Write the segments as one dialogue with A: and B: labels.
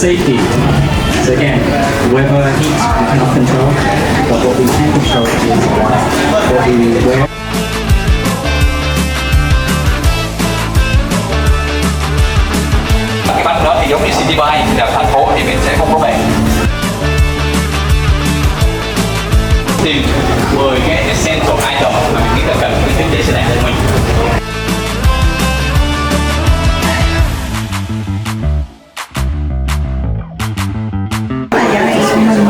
A: safety. So again, weather, heat, we cannot control, but what we can control is what we wear.
B: Cái bánh đó thì giống như city bike, là thành phố thì mình sẽ không có bền. Tìm 10 cái essential item mà mình nghĩ là cần cái thiết kế xe đạp của mình.
C: Dạo này mình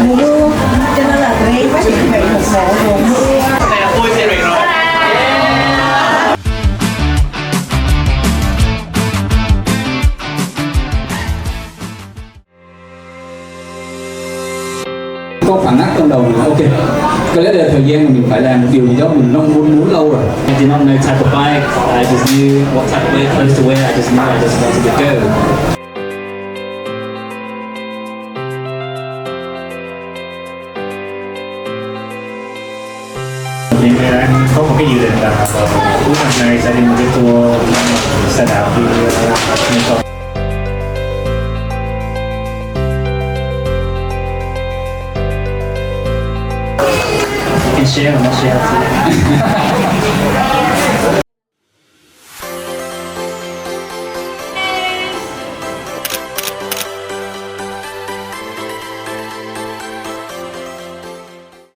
C: mùa mưa cho nên là tụi em phải chuẩn bị một bộ đồ mưa.
B: Đây là full series rồi.
D: Có phản ác trong đầu mình là ok, có lẽ là thời gian mà mình phải làm một điều gì đó mình mong muốn lâu rồi.
A: I did not know type of bike, I just knew what type of clothes to wear, I just knew I just wanted to go.
E: Thì anh có một cái dự định là cuối năm nay sẽ đi một cái tour xe đạp đi Mekong.
A: You can share or not share.